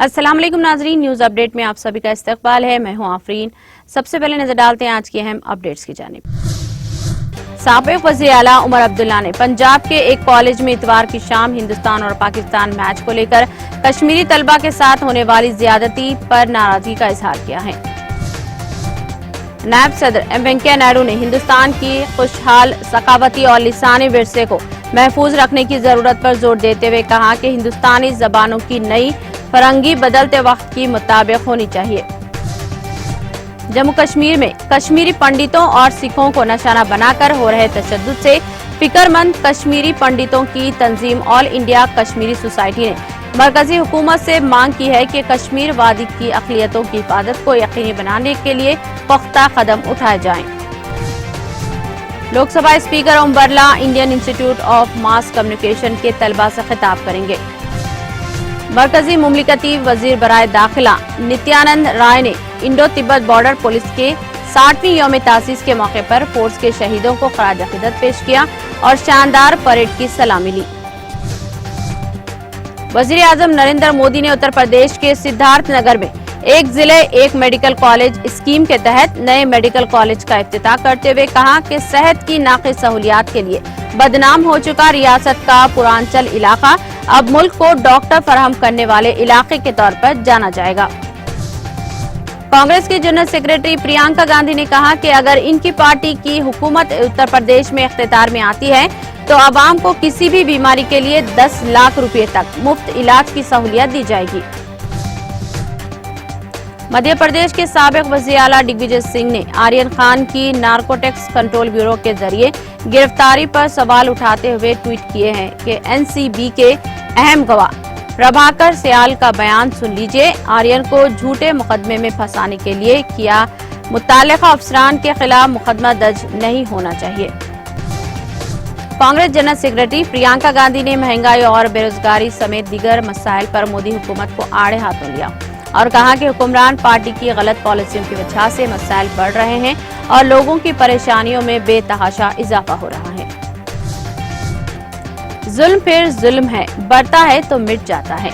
अस्सलाम वालेकुम नाजरीन, न्यूज अपडेट में आप सभी का इस्तकबाल है। मैं हूं आफरीन। सबसे पहले नजर डालते हैं आज की अहम अपडेट्स की जानिब। साबिक वज़ीर आला उमर अब्दुल्ला ने पंजाब के एक कॉलेज में इतवार की शाम हिंदुस्तान और पाकिस्तान मैच को लेकर कश्मीरी तलबा के साथ होने वाली ज्यादती पर नाराजगी का इजहार किया है। नायब सदर एम वेंकैया नायडू ने हिंदुस्तान की खुशहाल सकाफती और लिसानी विरसे को महफूज रखने की जरूरत पर जोर देते हुए कहा कि हिंदुस्तानी जबानों की नई फरंगी बदलते वक्त की मुताबिक होनी चाहिए। जम्मू कश्मीर में कश्मीरी पंडितों और सिखों को निशाना बनाकर हो रहे तशद्दुद से फिक्रमंद कश्मीरी पंडितों की तंजीम ऑल इंडिया कश्मीरी सोसाइटी ने मरकजी हुकूमत से मांग की है कि कश्मीर वादी की अक़लियतों की हिफाजत को यकीनी बनाने के लिए पुख्ता कदम उठाए जाएं। Lok Sabha speaker Om Birla Indian Institute of Mass Communication के तलबा से खिताब करेंगे। मरकजी मुमलिकती वजीर बराए दाखिला नित्यानंद राय ने इंडो तिब्बत बॉर्डर पुलिस के 60वीं यौम तासीस के मौके पर फोर्स के शहीदों को खराज अकीदत पेश किया और शानदार परेड की सलामी ली। वजीर आजम नरेंद्र मोदी ने उत्तर प्रदेश के सिद्धार्थ नगर में एक जिले एक मेडिकल कॉलेज स्कीम के तहत नए मेडिकल कॉलेज का इफ्तिताह करते हुए कहा कि सेहत की नाक़िस सहूलियात के लिए बदनाम हो चुका रियासत का पूर्वांचल इलाका अब मुल्क को डॉक्टर फराहम करने वाले इलाके के तौर पर जाना जाएगा। कांग्रेस की जनरल सेक्रेटरी प्रियंका गांधी ने कहा कि अगर इनकी पार्टी की हुकूमत उत्तर प्रदेश में इख्तियार में आती है तो आवाम को किसी भी बीमारी के लिए 10 लाख रुपए तक मुफ्त इलाज की सहूलियत दी जाएगी। मध्य प्रदेश के साबिक वज़ीर आला दिग्विजय सिंह ने आर्यन खान की नारकोटिक्स कंट्रोल ब्यूरो के जरिए गिरफ्तारी पर सवाल उठाते हुए ट्वीट किए हैं कि एनसीबी के अहम गवाह प्रभाकर सियाल का बयान सुन लीजिए। आर्यन को झूठे मुकदमे में फंसाने के लिए किया मुताल्लिका अफसरान के खिलाफ मुकदमा दर्ज नहीं होना चाहिए। कांग्रेस जनरल सेक्रेटरी प्रियंका गांधी ने महंगाई और बेरोजगारी समेत दीगर मसाइल पर मोदी हुकूमत को आड़े हाथों लिया और कहा कि हुक्मरान पार्टी की गलत पॉलिसियों की वजह से मसाइल बढ़ रहे हैं और लोगों की परेशानियों में बेतहाशा इजाफा हो रहा है। जुल्म फिर जुल्म है, बढ़ता है तो मिट जाता है।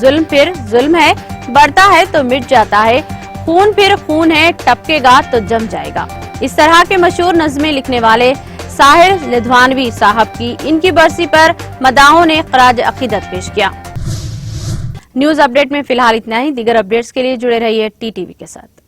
जुल्म फिर जुल्म है, बढ़ता है तो मिट जाता है। खून फिर खून है, टपकेगा तो जम जाएगा। इस तरह के मशहूर नज़में लिखने वाले साहिर लिधवानवी साहब की इनकी बरसी पर मदाहों ने खराज अकीदत पेश किया। न्यूज अपडेट में फिलहाल इतना ही। दीगर अपडेट्स के लिए जुड़े रहिए टीटीवी के साथ।